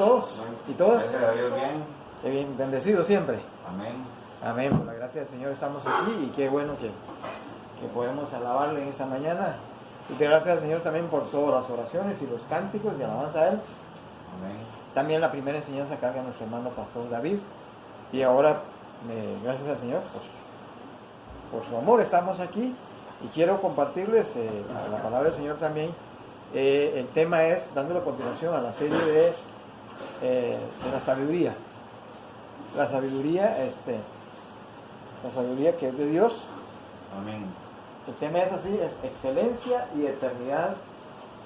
todos y todas? Gracias a Dios, bien. Qué bien, bendecido siempre. Amén. Amén, por la gracia del Señor estamos aquí y qué bueno que podemos alabarle en esta mañana. Y que gracias al Señor también por todas las oraciones y los cánticos de alabanza a Él. Amén. También la primera enseñanza carga a nuestro hermano Pastor David. Y ahora, gracias al Señor por su amor, estamos aquí. Y quiero compartirles la palabra del Señor también. El tema es, dándole continuación a la serie de la sabiduría. La sabiduría que es de Dios. Amén. El tema es así, es excelencia y eternidad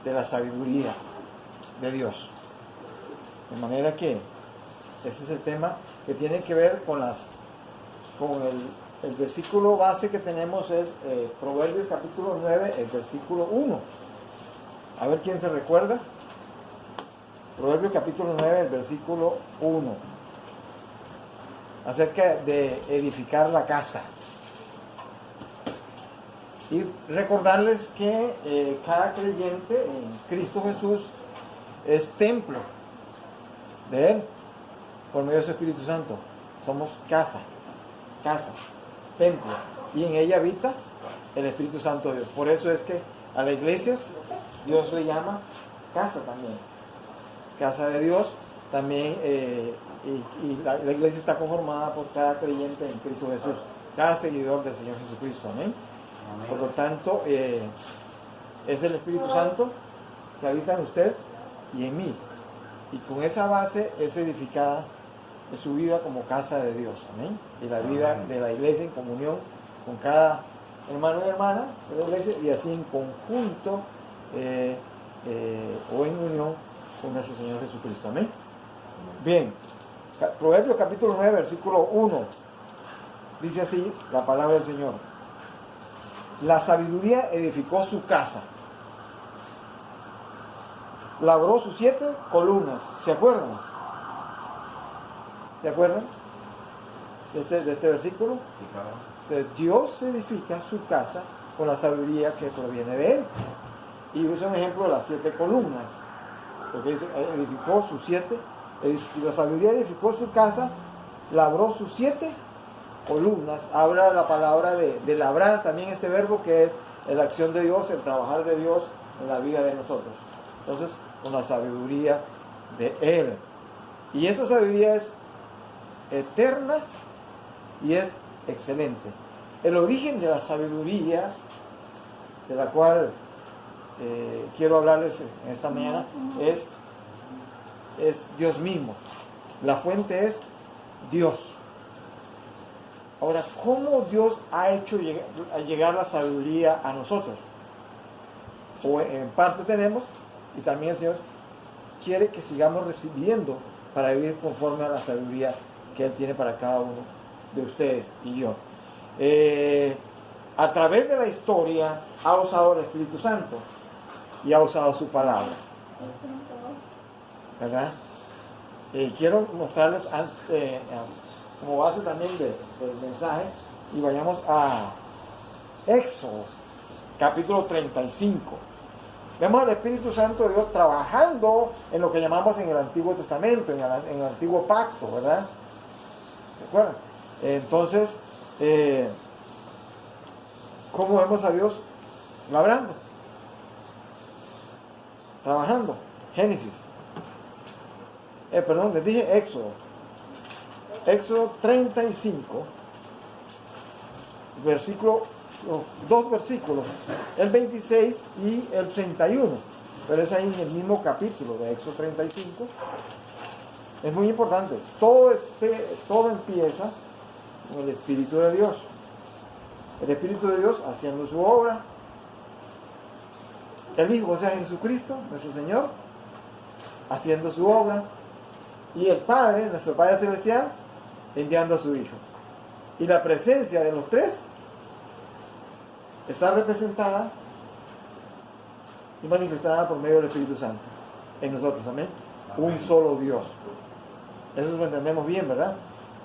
de la sabiduría de Dios. De manera que ese es el tema que tiene que ver con el versículo base que tenemos es Proverbios capítulo 9, el versículo 1. A ver quién se recuerda. Proverbios capítulo 9, el versículo 1. Acerca de edificar la casa. Y recordarles que cada creyente en Cristo Jesús es templo de Él por medio de su Espíritu Santo. Somos casa, templo. Y en ella habita el Espíritu Santo de Dios. Por eso es que a las iglesias Dios le llama casa también. Casa de Dios también. Y la iglesia está conformada por cada creyente en Cristo Jesús. Cada seguidor del Señor Jesucristo. Amén. Amén. Por lo tanto, es el Espíritu Santo que habita en usted y en mí. Y con esa base es edificada su vida como casa de Dios. Amén. Y la vida de la iglesia en comunión con cada hermano y hermana de la iglesia y así en conjunto o en unión con nuestro Señor Jesucristo. Amén. Bien. Proverbios capítulo 9, versículo 1. Dice así la palabra del Señor. La sabiduría edificó su casa. Labró sus 7 columnas. ¿Se acuerdan? ¿Se acuerdan de este versículo? Sí, claro. Entonces, Dios edifica su casa con la sabiduría que proviene de Él. Y es un ejemplo de las 7 columnas. Porque dice, edificó sus 7, la sabiduría edificó su casa, labró sus 7 columnas. Habla la palabra de labrar, también este verbo que es la acción de Dios, el trabajar de Dios en la vida de nosotros. Entonces, con la sabiduría de Él. Y esa sabiduría es eterna y es excelente. El origen de la sabiduría, de la cual quiero hablarles en esta mañana, es Dios mismo. La fuente es Dios. Ahora, ¿cómo Dios ha hecho llegar la sabiduría a nosotros? O en parte tenemos, y también el Señor quiere que sigamos recibiendo para vivir conforme a la sabiduría que Él tiene para cada uno de ustedes y yo. A través de la historia ha usado el Espíritu Santo y ha usado su palabra. ¿Verdad? Quiero mostrarles como base también del mensaje y vayamos a Éxodo capítulo 35. Vemos al Espíritu Santo de Dios trabajando en lo que llamamos en el Antiguo Testamento, en el Antiguo Pacto, ¿verdad? ¿Se acuerdan? Entonces, ¿cómo vemos a Dios labrando? Trabajando. Génesis. Les dije Éxodo. Éxodo 35, dos versículos, el 26 y el 31, pero es ahí en el mismo capítulo de Éxodo 35. Es muy importante. Todo empieza con el Espíritu de Dios. El Espíritu de Dios haciendo su obra. El Hijo, o sea, Jesucristo, nuestro Señor, haciendo su obra. Y el Padre, nuestro Padre Celestial, enviando a su Hijo. Y la presencia de los tres está representada y manifestada por medio del Espíritu Santo en nosotros. Amén. Un solo Dios. Eso lo entendemos bien, ¿verdad?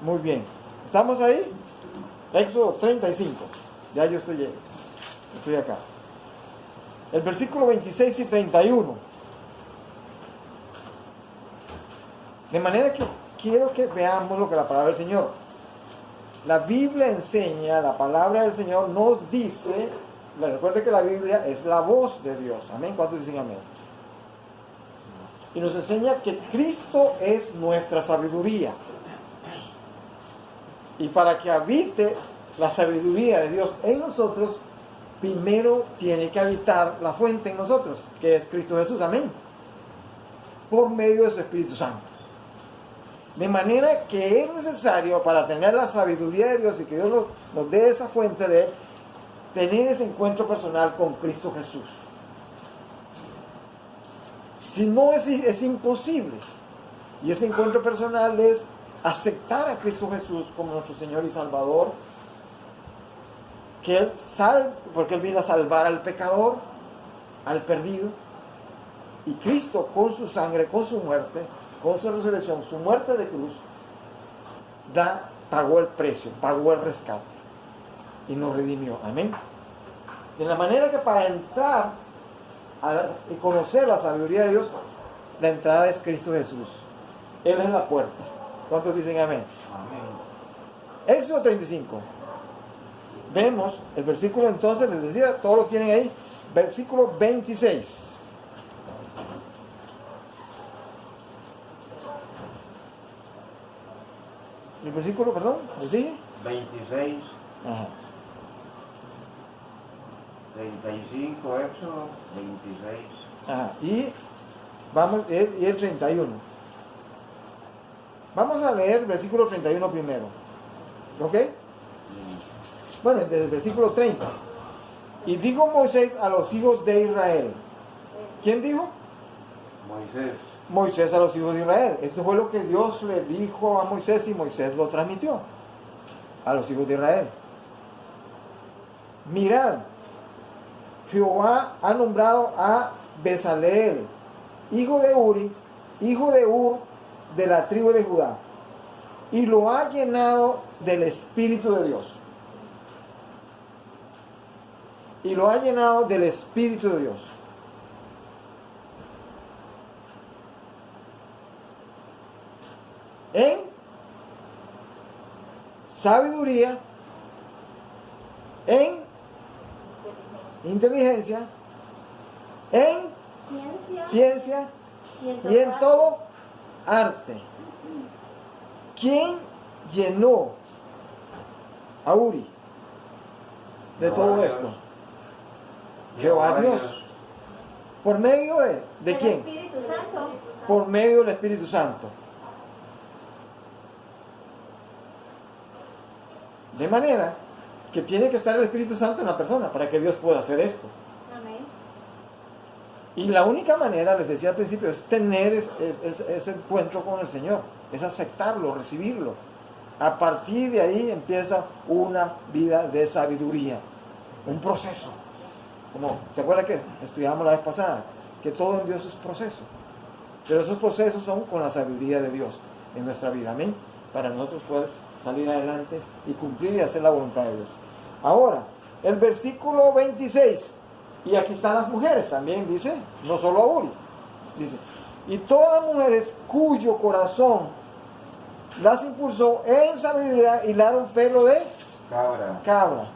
Muy bien. ¿Estamos ahí? Éxodo 35. Ya yo estoy acá. El versículo 26 y 31. De manera que quiero que veamos lo que la palabra del Señor. La Biblia enseña, la palabra del Señor nos dice, recuerde que la Biblia es la voz de Dios. Amén. ¿Cuántos dicen amén? Y nos enseña que Cristo es nuestra sabiduría. Y para que habite la sabiduría de Dios en nosotros, primero tiene que habitar la fuente en nosotros, que es Cristo Jesús. Amén. Por medio de su Espíritu Santo. De manera que es necesario, para tener la sabiduría de Dios y que Dios nos dé esa fuente de Él, tener ese encuentro personal con Cristo Jesús. Si no, es imposible. Y ese encuentro personal es aceptar a Cristo Jesús como nuestro Señor y Salvador, que porque Él vino a salvar al pecador, al perdido, y Cristo con su sangre, con su muerte, con su resurrección, su muerte de cruz, pagó el precio, pagó el rescate y nos redimió. Amén. De la manera que para entrar y conocer la sabiduría de Dios, la entrada es Cristo Jesús. Él es la puerta. ¿Cuántos dicen amén? Amén. Éxodo 35. Vemos el versículo, entonces, les decía, todos lo tienen ahí, versículo 26. El versículo, perdón, ¿les dije? 26, Ajá. 35, Éxodo, 26. Ajá. Y el 31. Vamos a leer el versículo 31 primero. ¿Ok? Bueno, desde el versículo 30. Y dijo Moisés a los hijos de Israel. ¿Quién dijo? Moisés. Moisés a los hijos de Israel. Esto fue lo que Dios le dijo a Moisés y Moisés lo transmitió a los hijos de Israel. Mirad, Jehová ha nombrado a Bezaleel, hijo de Uri, hijo de Ur, de la tribu de Judá, y lo ha llenado del Espíritu de Dios. Y lo ha llenado del Espíritu de Dios. En sabiduría, en inteligencia, en ciencia y en todo arte. ¿Quién llenó a Uri de todo esto? Jehová Dios. ¿Por medio de quién? Espíritu Santo. Por medio del Espíritu Santo. De manera que tiene que estar el Espíritu Santo en la persona para que Dios pueda hacer esto. Amén. Y la única manera, les decía al principio, es tener ese encuentro con el Señor, es aceptarlo, recibirlo. A partir de ahí empieza una vida de sabiduría, un proceso. Como, ¿se acuerda que estudiamos la vez pasada? Que todo en Dios es proceso. Pero esos procesos son con la sabiduría de Dios en nuestra vida. Amén. Para nosotros poder salir adelante y cumplir y hacer la voluntad de Dios. Ahora, el versículo 26. Y aquí están las mujeres también, dice, no solo a Uri. Dice, y todas las mujeres cuyo corazón las impulsó en sabiduría hilaron pelo de cabra.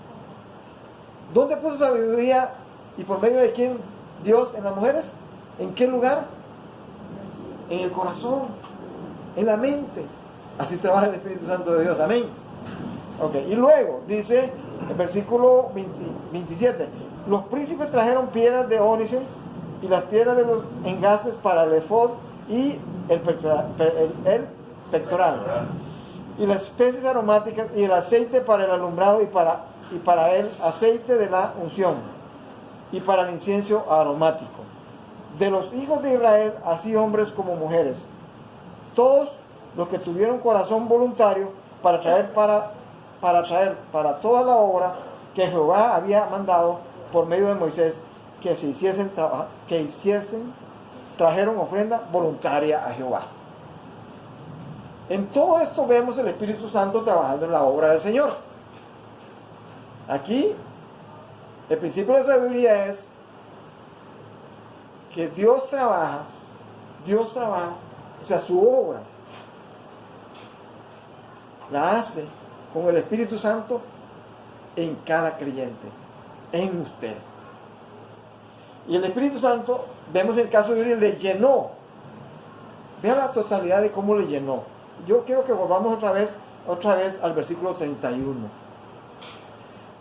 ¿Dónde puso sabiduría y por medio de quién Dios en las mujeres? ¿En qué lugar? En el corazón, en la mente. Así trabaja el Espíritu Santo de Dios. Amén. Ok, y luego dice el versículo 27. Los príncipes trajeron piedras de ónice y las piedras de los engastes para el efod y el pectoral. Y las especies aromáticas y el aceite para el alumbrado y para el aceite de la unción y para el incienso aromático. De los hijos de Israel, así hombres como mujeres, todos los que tuvieron corazón voluntario para traer para toda la obra que Jehová había mandado por medio de Moisés que trajeron ofrenda voluntaria a Jehová. En todo esto vemos el Espíritu Santo trabajando en la obra del Señor. Aquí, el principio de sabiduría es que Dios trabaja, o sea, su obra, la hace con el Espíritu Santo en cada creyente, en usted. Y el Espíritu Santo, vemos el caso de Uri, le llenó. Vean la totalidad de cómo le llenó. Yo quiero que volvamos otra vez al versículo 31.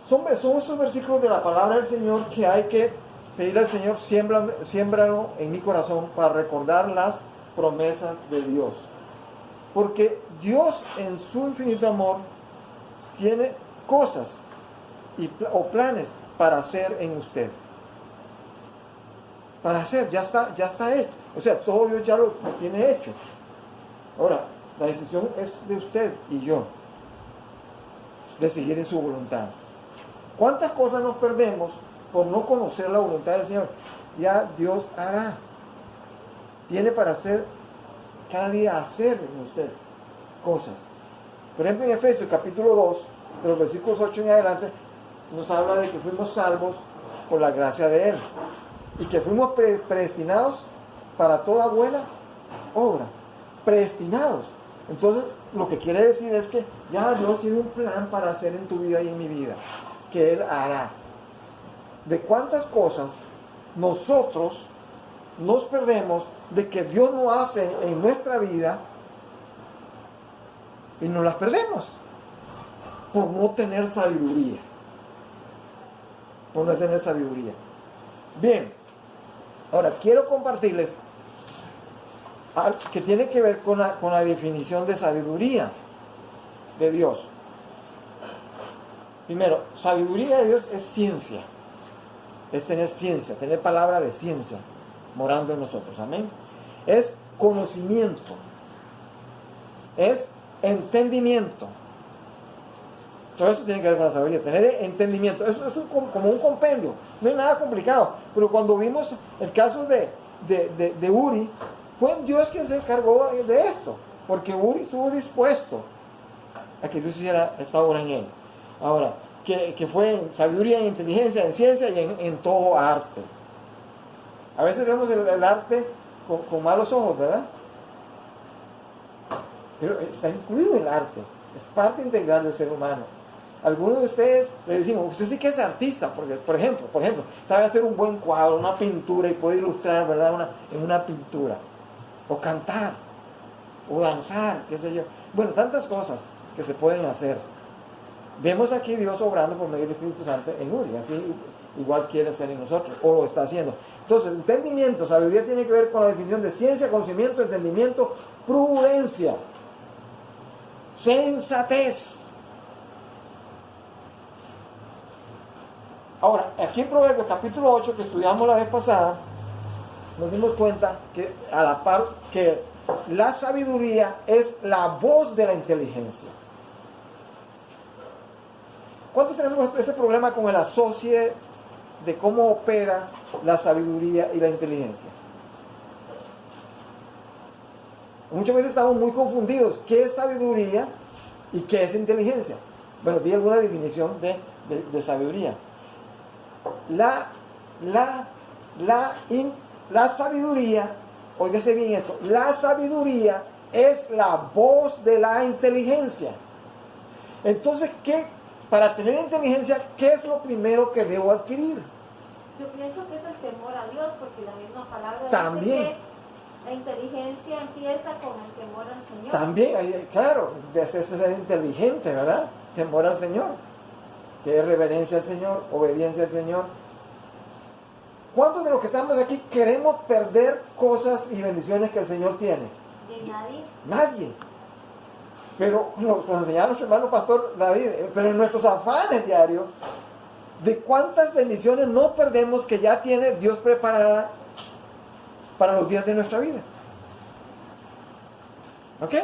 Son esos versículos de la palabra del Señor que hay que pedirle al Señor, siémbralo en mi corazón para recordar las promesas de Dios. Porque Dios en su infinito amor tiene cosas o planes para hacer en usted. Para hacer, ya está hecho. O sea, todo Dios ya lo tiene hecho. Ahora, la decisión es de usted y yo, de seguir en su voluntad. ¿Cuántas cosas nos perdemos por no conocer la voluntad del Señor? Ya Dios hará. Tiene para usted cada día hacer en usted cosas. Por ejemplo, en Efesios capítulo 2, de los versículos 8 en adelante, nos habla de que fuimos salvos por la gracia de Él y que fuimos predestinados para toda buena obra. Predestinados. Entonces, lo que quiere decir es que ya Dios tiene un plan para hacer en tu vida y en mi vida, que Él hará. De cuántas cosas nosotros nos perdemos de que Dios no hace en nuestra vida y nos las perdemos por no tener sabiduría. Por no tener sabiduría. Bien, ahora quiero compartirles algo que tiene que ver con la definición de sabiduría de Dios. Primero, sabiduría de Dios es ciencia. Es tener ciencia, tener palabra de ciencia morando en nosotros. Amén. Es conocimiento. Es entendimiento. Todo eso tiene que ver con la sabiduría. Tener entendimiento. Eso es como un compendio. No es nada complicado. Pero cuando vimos el caso de Uri, fue Dios quien se encargó de esto. Porque Uri estuvo dispuesto a que Dios hiciera esta obra en él. Ahora, que fue en sabiduría, en inteligencia, en ciencia y en todo arte. A veces vemos el arte con malos ojos, ¿verdad? Pero está incluido el arte. Es parte integral del ser humano. Algunos de ustedes le decimos, usted sí que es artista, porque, por ejemplo, sabe hacer un buen cuadro, una pintura y puede ilustrar, ¿verdad? En una pintura. O cantar, o danzar, qué sé yo. Bueno, tantas cosas que se pueden hacer. Vemos aquí Dios obrando por medio del Espíritu Santo en Uri, así igual quiere hacer en nosotros, o lo está haciendo. Entonces, entendimiento, sabiduría tiene que ver con la definición de ciencia, conocimiento, entendimiento, prudencia, sensatez. Ahora, aquí en Proverbios capítulo 8, que estudiamos la vez pasada, nos dimos cuenta que a la par que la sabiduría es la voz de la inteligencia. ¿Cuántos tenemos ese problema con el asocie de cómo opera la sabiduría y la inteligencia? Muchas veces estamos muy confundidos. ¿Qué es sabiduría y qué es inteligencia? Bueno, di alguna definición de sabiduría. La sabiduría, óigase bien esto, la sabiduría es la voz de la inteligencia. Entonces, para tener inteligencia, ¿qué es lo primero que debo adquirir? Yo pienso que es el temor a Dios, porque la misma palabra también dice que la inteligencia empieza con el temor al Señor. También, claro, de hacerse ser inteligente, ¿verdad? Temor al Señor, que es reverencia al Señor, obediencia al Señor. ¿Cuántos de los que estamos aquí queremos perder cosas y bendiciones que el Señor tiene? ¿Y nadie? Nadie. Pero nos enseñaba nuestro hermano pastor David, pero en nuestros afanes diarios, de cuántas bendiciones no perdemos que ya tiene Dios preparada para los días de nuestra vida. ¿Ok?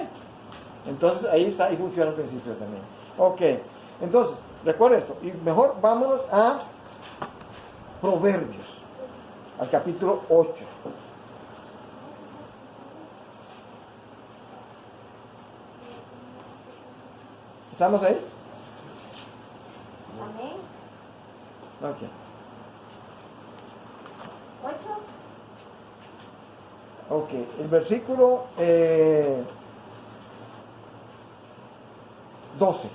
Entonces ahí está, ahí funciona el principio también. Ok, entonces, recuerda esto, y mejor vámonos a Proverbios, al capítulo 8. ¿Estamos ahí? Amén. Ok. 8. Ok, el versículo 12.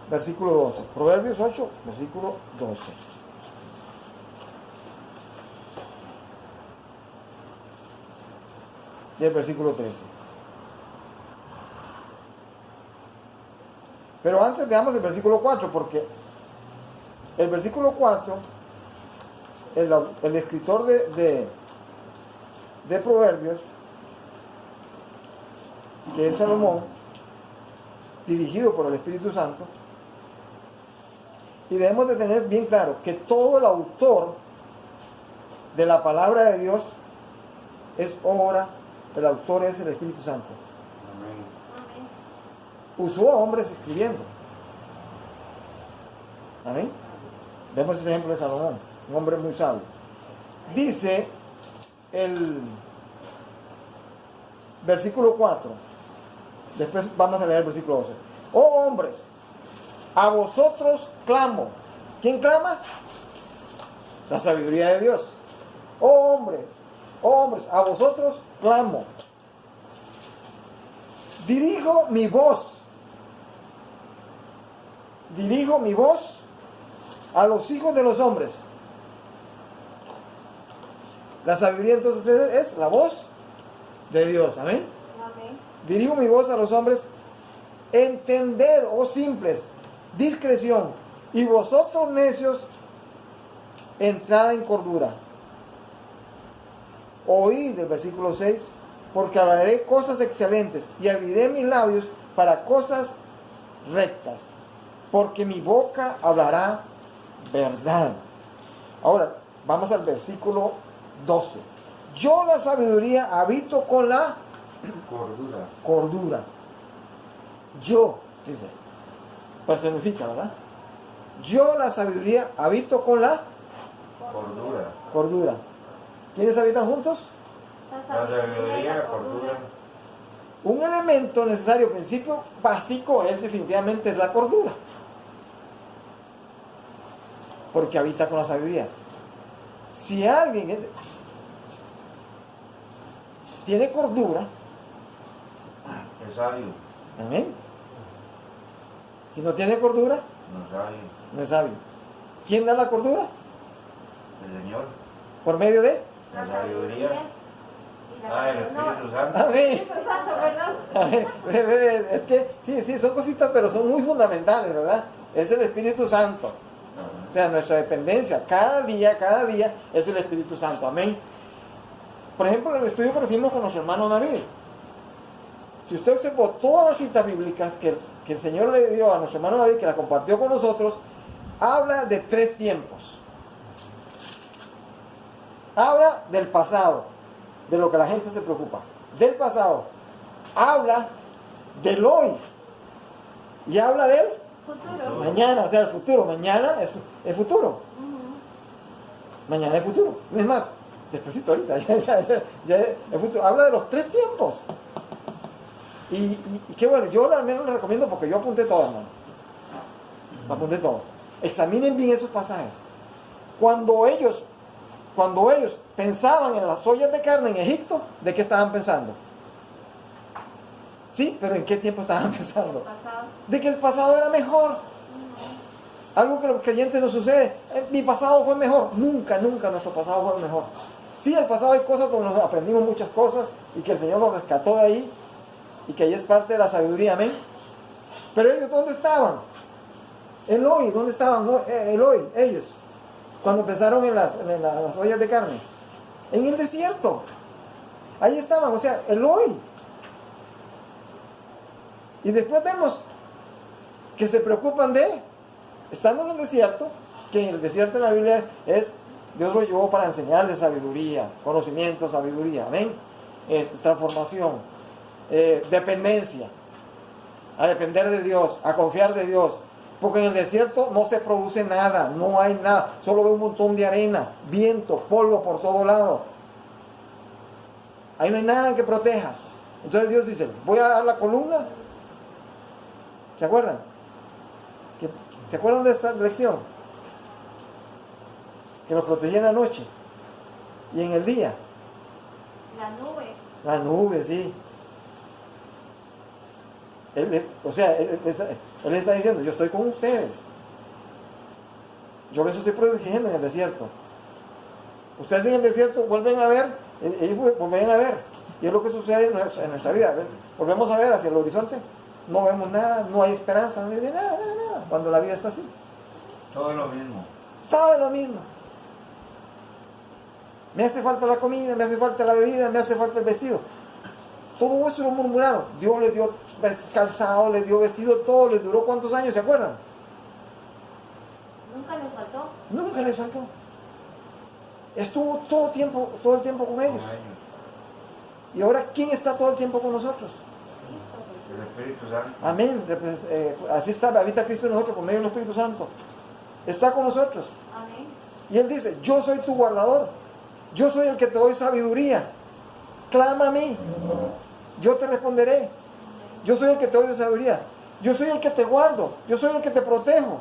Versículo 12. Proverbios 8, versículo 12. Y el versículo 13. Pero antes veamos el versículo 4, porque el versículo 4, el escritor de Proverbios, que es Salomón, dirigido por el Espíritu Santo, y debemos de tener bien claro que todo el autor de la palabra de Dios es obra, el autor es el Espíritu Santo. Amén. Usó a hombres escribiendo. Amén. Vemos ese ejemplo de Salomón, un hombre muy sabio. Dice el versículo 4, después vamos a leer el versículo 12. Oh hombres, a vosotros clamo. ¿Quién clama? La sabiduría de Dios. Oh hombres, a vosotros clamo. Dirijo mi voz a los hijos de los hombres. La sabiduría entonces es la voz de Dios. Amén. Amén. Dirijo mi voz a los hombres. Entended, oh simples, discreción, y vosotros necios, entrad en cordura. Oíd, del versículo 6, porque hablaré cosas excelentes y abriré mis labios para cosas rectas, porque mi boca hablará verdad. Ahora, vamos al versículo 12. Yo la sabiduría habito con la cordura. Yo, dice, personifica, ¿verdad? Yo la sabiduría habito con la cordura. ¿Quiénes habitan juntos? La sabiduría, la cordura. Un elemento necesario, principio básico definitivamente es la cordura. Porque habita con la sabiduría. Si alguien tiene cordura, Es sabio. amén. Si no tiene cordura, No sabio. no es sabio. ¿Quién da la cordura? El Señor. Por medio de La sabiduría. Y Ah, el Espíritu Santo. amén. Espíritu Santo, perdón. Amén. Es que sí, son cositas, pero son muy fundamentales, ¿verdad? Es el Espíritu Santo. O sea, nuestra dependencia, cada día es el Espíritu Santo. Amén. Por ejemplo, en el estudio que hicimos con nuestro hermano David, si usted observó todas las citas bíblicas que el Señor le dio a nuestro hermano David, que la compartió con nosotros, habla de 3 tiempos. Habla del pasado, de lo que la gente se preocupa. Del pasado. Habla del hoy. Y habla del Futuro. mañana, o sea, el futuro. Mañana es futuro. Ujú. Mañana es futuro. Es más, despuésito ahorita, ya el futuro. Habla de los 3 tiempos. Y qué bueno, yo al menos les recomiendo porque yo apunté todo, hermano. Apunté todo. Examinen bien esos pasajes. Cuando ellos pensaban en las ollas de carne en Egipto, ¿de qué estaban pensando? Sí, pero ¿en qué tiempo estaban pensando? Pasado. De que el pasado era mejor. Algo que los creyentes no sucede. Mi pasado fue mejor. Nunca nuestro pasado fue mejor. Sí, el pasado hay cosas donde nos aprendimos muchas cosas y que el Señor nos rescató de ahí y que ahí es parte de la sabiduría, amén. Pero ellos, ¿dónde estaban? El hoy, ¿dónde estaban? El hoy, ellos. Cuando pensaron en las ollas de carne. En el desierto. Ahí estaban, o sea, el hoy. Y después vemos que se preocupan estando en el desierto, que en el desierto en la Biblia es, Dios lo llevó para enseñarles sabiduría, conocimiento, sabiduría, amén. Transformación, dependencia, a depender de Dios, a confiar de Dios. Porque en el desierto no se produce nada, no hay nada, solo ve un montón de arena, viento, polvo por todo lado. Ahí no hay nada que proteja. Entonces Dios dice, voy a dar la columna. ¿Se acuerdan? ¿Se acuerdan de esta lección? Que nos protegía en la noche. Y en el día, La nube. la nube, sí. Él está diciendo, yo estoy con ustedes. Yo les estoy protegiendo en el desierto. Ustedes en el desierto vuelven a ver, ellos vuelven a ver. Y es lo que sucede en nuestra vida. ¿Ves? Volvemos a ver hacia el horizonte, no vemos nada, no hay esperanza, no hay nada, cuando la vida está así. Todo es lo mismo. Todo es lo mismo. Me hace falta la comida, me hace falta la bebida, me hace falta el vestido. Todo eso lo murmuraron. Dios les dio calzado, les dio vestido, todo les duró ¿cuántos años? ¿Se acuerdan? Nunca les faltó. Nunca les faltó. Estuvo todo el tiempo con ellos. Con ellos. Y ahora, ¿quién está todo el tiempo con nosotros? El Espíritu Santo. Amén. Así está, habita Cristo en nosotros por medio del Espíritu Santo. Está con nosotros. Amén. Y Él dice, yo soy tu guardador. Yo soy el que te doy sabiduría. Clama a mí. Yo te responderé. Yo soy el que te doy sabiduría. Yo soy el que te guardo. Yo soy el que te protejo.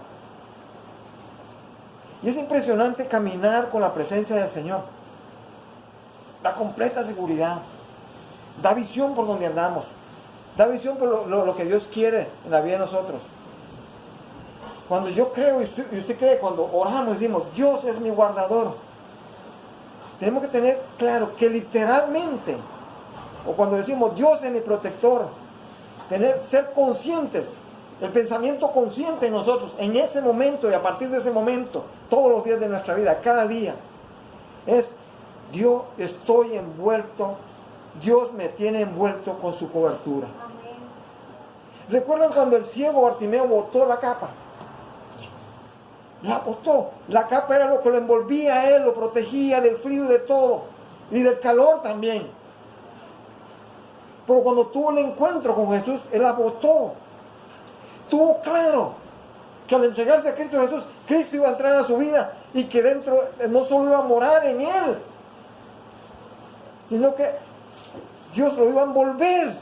Y es impresionante caminar con la presencia del Señor. Da completa seguridad. Da visión por donde andamos. Da visión por lo que Dios quiere en la vida de nosotros. Cuando yo creo y usted cree, cuando oramos decimos, Dios es mi guardador. Tenemos que tener claro que literalmente, o cuando decimos Dios es mi protector, ser conscientes, el pensamiento consciente en nosotros, en ese momento y a partir de ese momento, todos los días de nuestra vida, cada día, es Dios, estoy envuelto, Dios me tiene envuelto con su cobertura. Amén. ¿Recuerdan cuando el ciego Bartimeo botó la capa? La botó. La capa era lo que lo envolvía a él, lo protegía del frío y de todo. Y del calor también. Pero cuando tuvo el encuentro con Jesús, él la botó. Tuvo claro que al entregarse a Cristo Jesús, Cristo iba a entrar a su vida y que dentro no solo iba a morar en él, sino que Dios lo iba a envolver,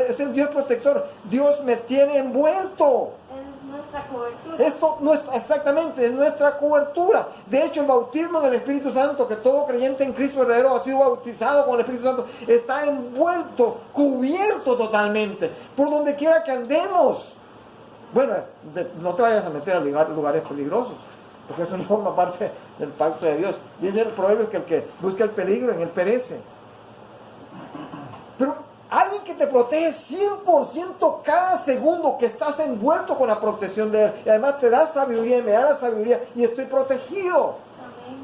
es el Dios protector. Dios me tiene envuelto. Es nuestra cobertura. Esto no es exactamente, es nuestra cobertura. De hecho, el bautismo del Espíritu Santo, que todo creyente en Cristo verdadero ha sido bautizado con el Espíritu Santo, está envuelto, cubierto totalmente, por donde quiera que andemos. Bueno, no te vayas a meter a lugares peligrosos, porque eso no forma parte del pacto de Dios. Dice el proverbio que el que busca el peligro, en él perece. Pero alguien que te protege 100% cada segundo que estás envuelto con la protección de Él. Y además te da sabiduría y me da la sabiduría y estoy protegido. Amén.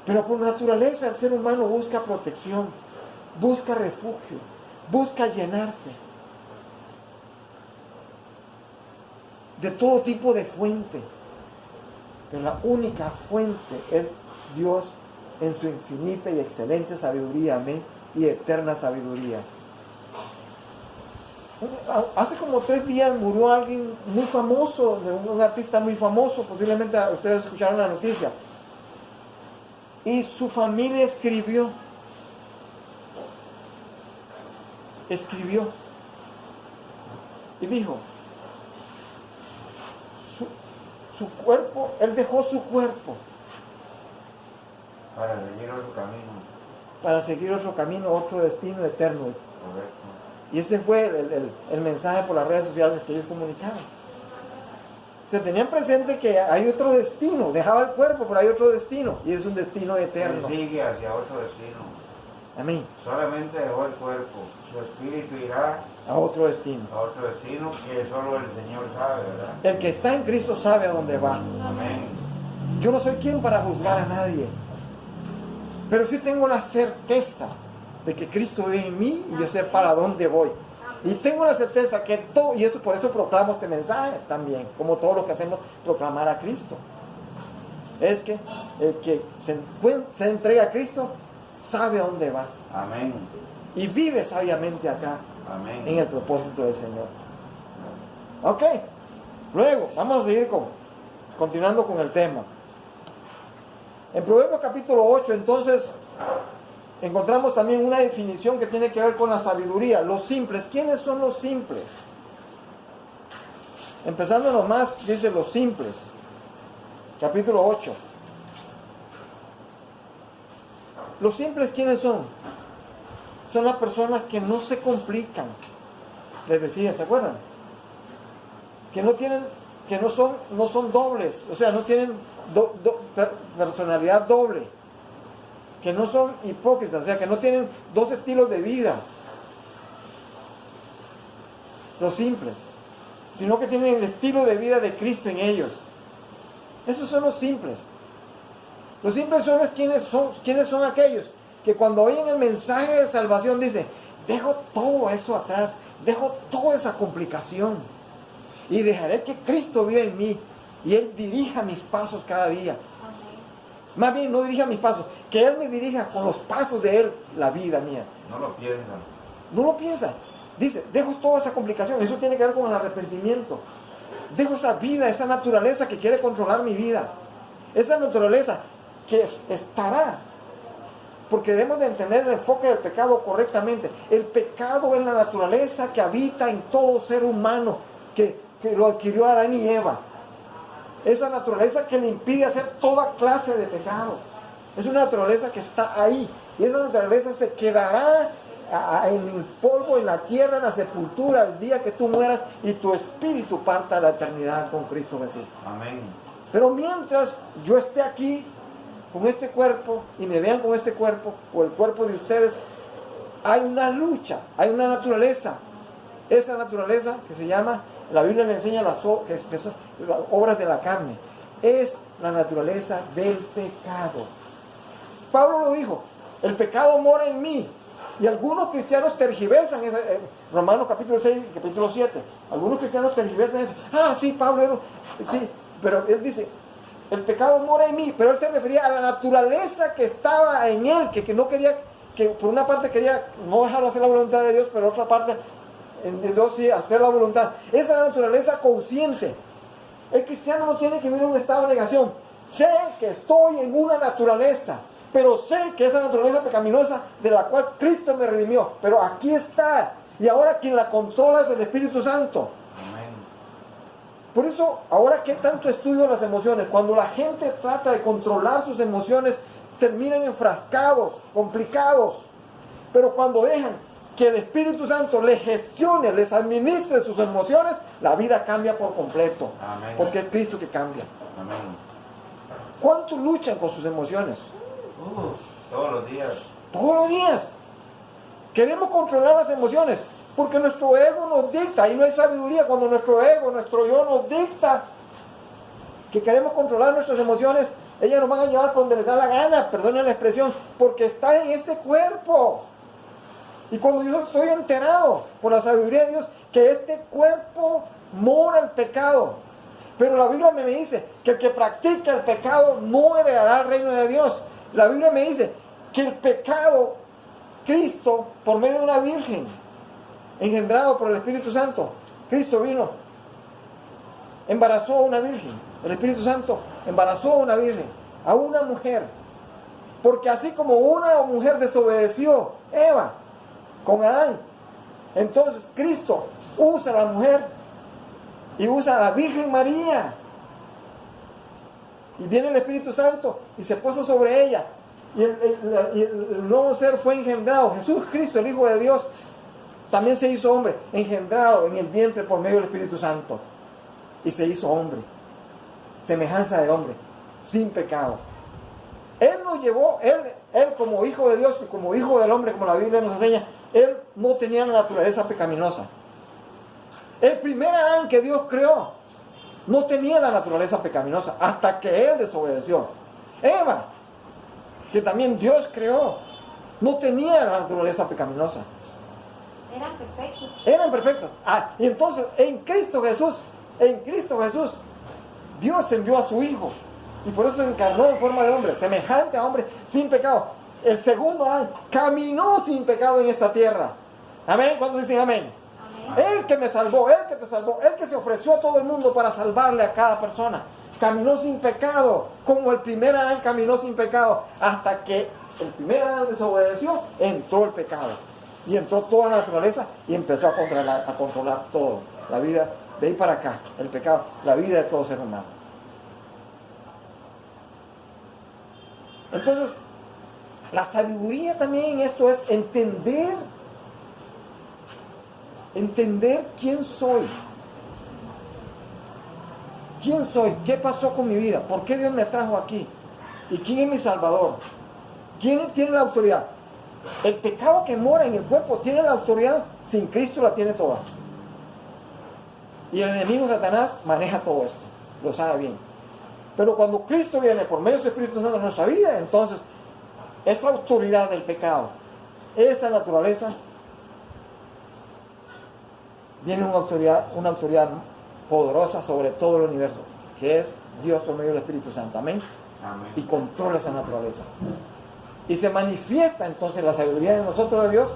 Pero por naturaleza el ser humano busca protección, busca refugio, busca llenarse de todo tipo de fuente. Pero la única fuente es Dios en su infinita y excelente sabiduría, amén, y eterna sabiduría. Hace como 3 días murió alguien muy famoso, un artista muy famoso, posiblemente ustedes escucharon la noticia. Y su familia escribió y dijo, su cuerpo, él dejó su cuerpo Para seguir otro camino. para seguir otro camino, otro destino eterno. Correcto. Y ese fue el mensaje por las redes sociales que ellos comunicaban. Se tenían presente que hay otro destino, dejaba el cuerpo, pero hay otro destino, y es un destino eterno. Él sigue hacia otro destino. Amén. Solamente dejó el cuerpo. Su espíritu irá A otro destino. a otro destino que solo el Señor sabe, ¿verdad? El que está en Cristo sabe a dónde va. Amén. Yo no soy quien para juzgar a nadie, pero sí tengo la certeza de que Cristo vive en mí y yo sé para dónde voy. Y tengo la certeza que todo, y eso por eso proclamo este mensaje también, como todo lo que hacemos, proclamar a Cristo. Es que el que se entrega a Cristo sabe a dónde va Amén. y vive sabiamente acá Amén. en el propósito del Señor. Ok, luego vamos a seguir continuando con el tema. En Proverbios capítulo 8, entonces, encontramos también una definición que tiene que ver con la sabiduría. Los simples. ¿Quiénes son los simples? Empezando nomás, dice los simples. Capítulo 8. Los simples, ¿quiénes son? Son las personas que no se complican. Les decía, ¿se acuerdan? Que no tienen, que no son dobles, o sea, no tienen personalidad doble, que no son hipócritas, o sea, que no tienen dos estilos de vida, los simples, sino que tienen el estilo de vida de Cristo en ellos. Esos son los simples. Los simples son quienes son aquellos que cuando oyen el mensaje de salvación dicen, dejo todo eso atrás, dejo toda esa complicación y dejaré que Cristo viva en mí y Él dirija mis pasos cada día. Más bien, no dirija mis pasos, que Él me dirija con los pasos de Él la vida mía. No lo piensan. No lo piensa. Dice, dejo toda esa complicación. Eso tiene que ver con el arrepentimiento. Dejo esa vida, esa naturaleza que quiere controlar mi vida. Esa naturaleza que estará. Porque debemos de entender el enfoque del pecado correctamente. El pecado es la naturaleza que habita en todo ser humano, que lo adquirió Adán y Eva. Esa naturaleza que le impide hacer toda clase de pecado. Es una naturaleza que está ahí. Y esa naturaleza se quedará en el polvo, en la tierra, en la sepultura, el día que tú mueras y tu espíritu parta a la eternidad con Cristo Jesús. Amén. Pero mientras yo esté aquí con este cuerpo y me vean con este cuerpo o el cuerpo de ustedes, hay una lucha, hay una naturaleza. Esa naturaleza que se llama, la Biblia le enseña que son las obras de la carne, es la naturaleza del pecado. Pablo lo dijo, el pecado mora en mí. Y algunos cristianos tergiversan eso, Romanos capítulo 6, capítulo 7. Algunos cristianos tergiversan eso. Ah, sí, Pablo, sí, pero él dice, el pecado mora en mí, pero él se refería a la naturaleza que estaba en él, que no quería, que por una parte quería no dejarlo hacer la voluntad de Dios, pero por otra parte, en Dios sí, hacer la voluntad. Esa es la naturaleza consciente. El cristiano no tiene que vivir en un estado de negación. Sé que estoy en una naturaleza, pero sé que esa naturaleza pecaminosa de la cual Cristo me redimió, pero aquí está, y ahora quien la controla es el Espíritu Santo. Amén. Por eso, ahora que tanto estudio las emociones, cuando la gente trata de controlar sus emociones, terminan enfrascados, complicados, pero cuando dejan que el Espíritu Santo les gestione, les administre sus emociones, la vida cambia por completo. Amén. Porque es Cristo que cambia. Amén. ¿Cuántos luchan con sus emociones? Todos los días. Todos los días. Queremos controlar las emociones porque nuestro ego nos dicta. Ahí no hay sabiduría cuando nuestro ego, nuestro yo nos dicta que queremos controlar nuestras emociones. Ellas nos van a llevar por donde les da la gana, perdonen la expresión, porque está en este cuerpo. Y cuando yo estoy enterado por la sabiduría de Dios que este cuerpo mora el pecado, pero la Biblia me dice que el que practica el pecado no heredará el reino de Dios. La Biblia me dice que el pecado, Cristo, por medio de una virgen, engendrado por el Espíritu Santo, Cristo vino, embarazó a una virgen, el Espíritu Santo embarazó a una virgen, a una mujer, porque así como una mujer desobedeció, Eva, con Adán, entonces Cristo usa a la mujer y usa a la Virgen María. Y viene el Espíritu Santo y se puso sobre ella. Y el nuevo ser fue engendrado. Jesús Cristo, el Hijo de Dios, también se hizo hombre, engendrado en el vientre por medio del Espíritu Santo. Y se hizo hombre, semejanza de hombre, sin pecado. Él nos llevó, él como Hijo de Dios y como Hijo del hombre, como la Biblia nos enseña, él no tenía la naturaleza pecaminosa. El primer Adán que Dios creó no tenía la naturaleza pecaminosa hasta que él desobedeció. Eva, que también Dios creó, no tenía la naturaleza pecaminosa. Eran perfectos. Eran perfectos. Y entonces en Cristo Jesús, Dios envió a su Hijo. Y por eso se encarnó en forma de hombre, semejante a hombre, sin pecado. El segundo Adán caminó sin pecado en esta tierra. Amén. ¿Cuántos dicen amén? Amén. Él que me salvó, Él que te salvó, Él que se ofreció a todo el mundo para salvarle a cada persona. Caminó sin pecado, como el primer Adán caminó sin pecado, hasta que el primer Adán desobedeció, entró el pecado. Y entró toda la naturaleza y empezó a controlar todo. La vida, de ahí para acá, el pecado, la vida de todo ser humano. Entonces, La sabiduría también en esto es entender quién soy. ¿Quién soy? ¿Qué pasó con mi vida? ¿Por qué Dios me trajo aquí? ¿Y quién es mi Salvador? ¿Quién tiene la autoridad? El pecado que mora en el cuerpo tiene la autoridad, sin Cristo la tiene toda. Y el enemigo Satanás maneja todo esto, lo sabe bien. Pero cuando Cristo viene por medio del Espíritu Santo en nuestra vida, entonces esa autoridad del pecado, esa naturaleza, viene una autoridad poderosa sobre todo el universo, que es Dios por medio del Espíritu Santo. Amén. Amén. Y controla esa naturaleza. Y se manifiesta entonces la sabiduría de nosotros, de Dios.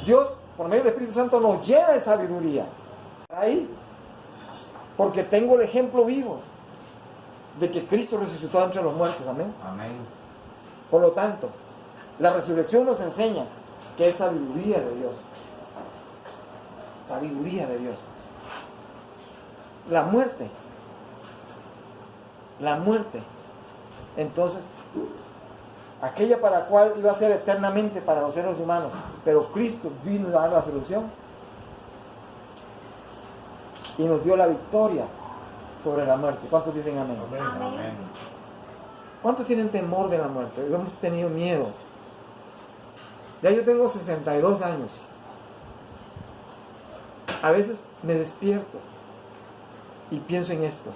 Dios, por medio del Espíritu Santo, nos llena de sabiduría. Ahí, porque tengo el ejemplo vivo de que Cristo resucitó entre los muertos. Amén. Amén. Por lo tanto, la resurrección nos enseña que es sabiduría de Dios. Sabiduría de Dios. La muerte. Entonces, aquella para la cual iba a ser eternamente para los seres humanos, pero Cristo vino a dar la solución y nos dio la victoria sobre la muerte. ¿Cuántos dicen amén? Amén. ¿Cuántos tienen temor de la muerte? Hemos tenido miedo. Ya yo tengo 62 años. A veces me despierto y pienso en esto.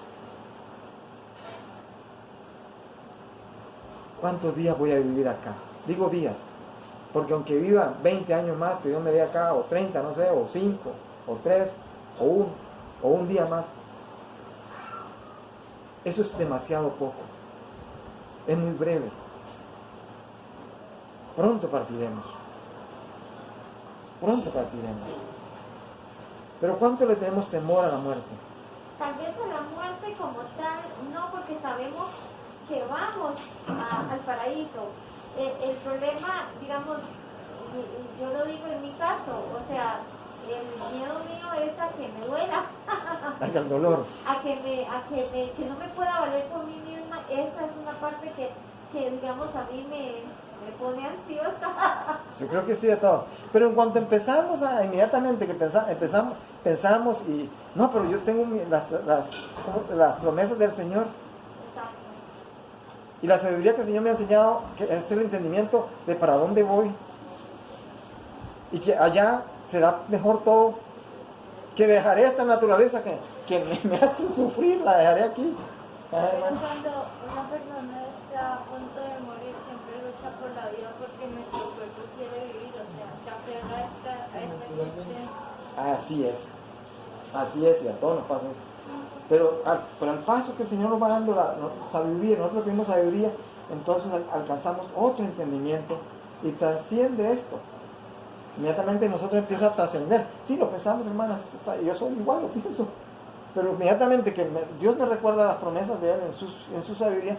¿Cuántos días voy a vivir acá? Digo días, porque aunque viva 20 años más que Dios me dé acá, o 30, no sé, o 5, o 3, o un día más, eso es demasiado poco. Es muy breve. Pronto partiremos. Pero ¿cuánto le tenemos temor a la muerte? Tal vez a la muerte como tal, no, porque sabemos que vamos al paraíso. El problema, digamos, yo lo digo en mi caso, o sea, el miedo mío es a que me duela, El dolor. que no me pueda valer por mí misma. Esa es una parte que digamos, a mí me pone ansiosa. Yo creo que sí de todo. Pero en cuanto empezamos inmediatamente que pensamos y no, pero yo tengo las promesas del Señor. Exacto. Y la sabiduría que el Señor me ha enseñado, que es el entendimiento de para dónde voy. Y que allá será mejor todo. Que dejaré esta naturaleza que me hace sufrir, la dejaré aquí. Pero cuando una persona está a punto de morir, siempre lucha por la vida porque nuestro cuerpo quiere vivir, o sea, se aferra a esta existencia. Así es, y a todos nos pasa eso. Pero al paso que el Señor nos va dando la sabiduría, nosotros pedimos sabiduría, entonces alcanzamos otro entendimiento y trasciende esto. Inmediatamente nosotros empieza a trascender. Sí, lo pensamos, hermanas, yo soy igual, lo pienso. Pero inmediatamente que Dios me recuerda las promesas de Él en su sabiduría,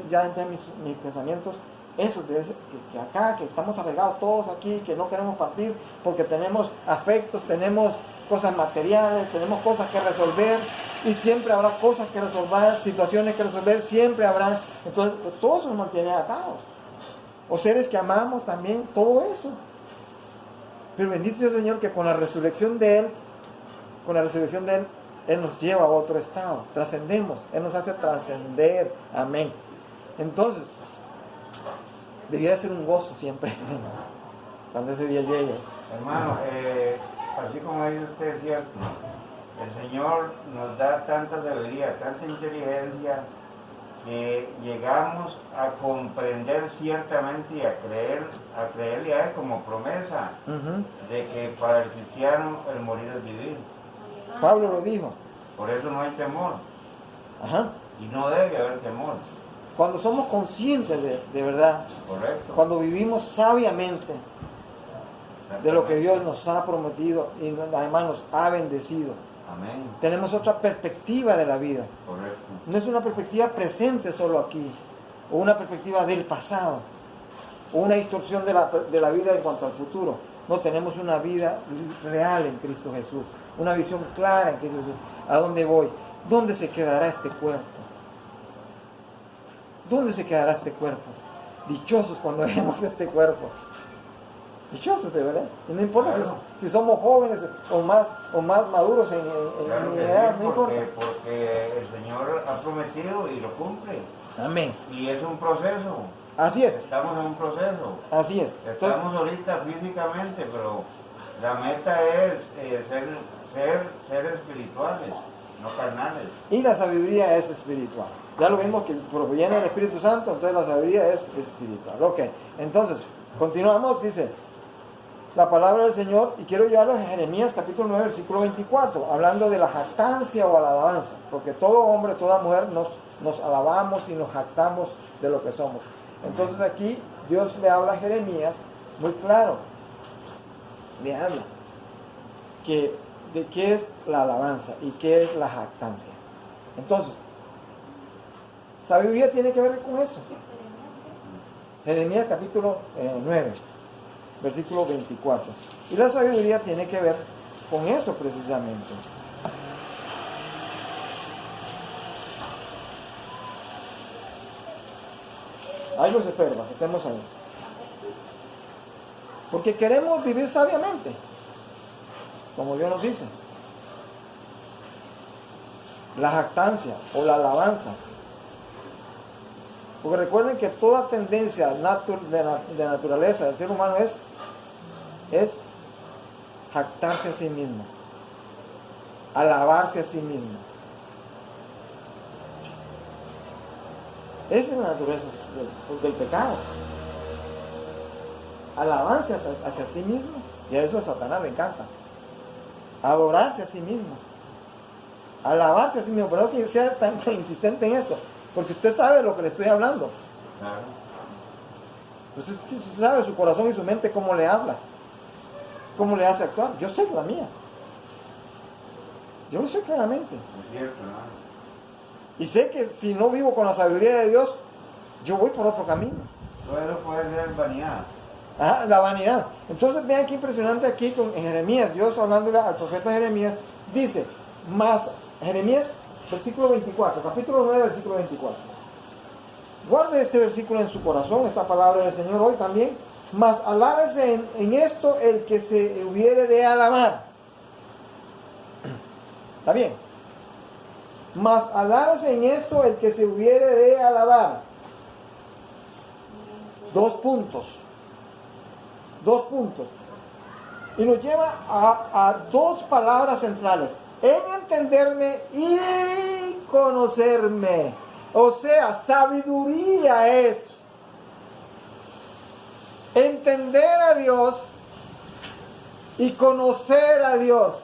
ya entra en mis pensamientos, eso, que acá, que estamos arraigados todos aquí, que no queremos partir, porque tenemos afectos, tenemos cosas materiales, tenemos cosas que resolver, y siempre habrá cosas que resolver, situaciones que resolver, siempre habrá. Entonces, pues, todo eso nos mantiene atados. O seres que amamos también, todo eso. Pero bendito sea el Señor que con la resurrección de Él, Él nos lleva a otro estado, trascendemos, Él nos hace trascender, amén. Entonces, debería ser un gozo siempre, cuando ese día llegue. Hermano, así como dice usted, es cierto, el Señor nos da tanta sabiduría, tanta inteligencia, que llegamos a comprender ciertamente y a creerle a Él como promesa, de que para el cristiano el morir es vivir. Pablo lo dijo. Por eso no hay temor. Ajá. Y no debe haber temor. Cuando somos conscientes de verdad, Correcto. cuando vivimos sabiamente de lo que Dios nos ha prometido y además nos ha bendecido, Amén. tenemos otra perspectiva de la vida. Correcto. No es una perspectiva presente solo aquí, o una perspectiva del pasado, o una distorsión de la vida en cuanto al futuro. No, tenemos una vida real en Cristo Jesús, una visión clara en Cristo Jesús. ¿A dónde voy? ¿Dónde se quedará este cuerpo? ¿Dónde se quedará este cuerpo? dichosos cuando vemos este cuerpo. Dichosos, de verdad. Y no importa Claro. si somos jóvenes o más maduros en Claro que edad, sí, no importa. porque el Señor ha prometido y lo cumple. Amén. Y es un proceso. Así es, Estamos en un proceso. así es. Entonces, Estamos ahorita físicamente, pero la meta es ser espirituales, no carnales. y la sabiduría es espiritual. Ya lo vimos que proviene del Espíritu Santo, entonces la sabiduría es espiritual. Ok, entonces, continuamos, dice la palabra del Señor, y quiero llevarlos a Jeremías capítulo 9, versículo 24, hablando de la jactancia o la alabanza, porque todo hombre, toda mujer nos alabamos y nos jactamos de lo que somos. Entonces aquí Dios le habla a Jeremías muy claro, le habla de qué es la alabanza y qué es la jactancia. Entonces, sabiduría tiene que ver con eso. Jeremías capítulo 9, versículo 24. Y la sabiduría tiene que ver con eso precisamente. Ahí los espero, para que estemos ahí. Porque queremos vivir sabiamente, como Dios nos dice. La jactancia o la alabanza. Porque recuerden que toda tendencia de naturaleza del ser humano es jactarse a sí mismo, alabarse a sí mismo. Esa es la naturaleza del pecado. Alabarse hacia sí mismo, y a eso a Satanás le encanta. Adorarse a sí mismo, alabarse a sí mismo, pero no que sea tan insistente en esto, porque usted sabe de lo que le estoy hablando. Claro. Usted sabe su corazón y su mente cómo le habla, cómo le hace actuar. Yo sé la mía. Yo lo sé claramente. Es cierto, ¿no? Y sé que si no vivo con la sabiduría de Dios, yo voy por otro camino. Todo eso puede ser vanidad. Ajá, la vanidad. Entonces vean qué impresionante aquí en Jeremías, Dios hablándole al profeta Jeremías, dice, más Jeremías, versículo 24, capítulo 9, versículo 24. Guarde este versículo en su corazón, esta palabra del Señor hoy también. Mas alábese en esto el que se hubiere de alabar. ¿Está bien? Mas alábese en esto el que se hubiere de alabar. 2 puntos. 2 puntos. Y nos lleva a 2 palabras centrales. En entenderme y conocerme. O sea, sabiduría es entender a Dios y conocer a Dios.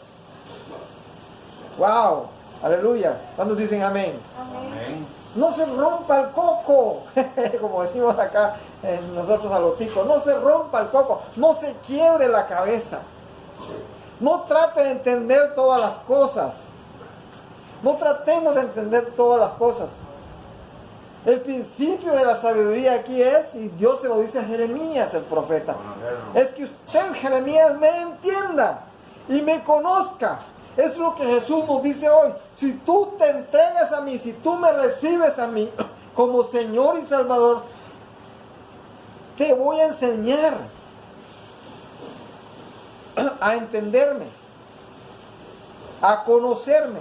¡Wow! Aleluya. ¿Cuántos dicen amén? Amén. No se rompa el coco, como decimos acá nosotros a los ticos, no se rompa el coco, no se quiebre la cabeza, no trate de entender todas las cosas, no tratemos de entender todas las cosas. El principio de la sabiduría aquí es, y Dios se lo dice a Jeremías, el profeta, es que usted, Jeremías, me entienda y me conozca. Es lo que Jesús nos dice hoy. Si tú te entregas a mí, si tú me recibes a mí como Señor y Salvador, te voy a enseñar a entenderme, a conocerme.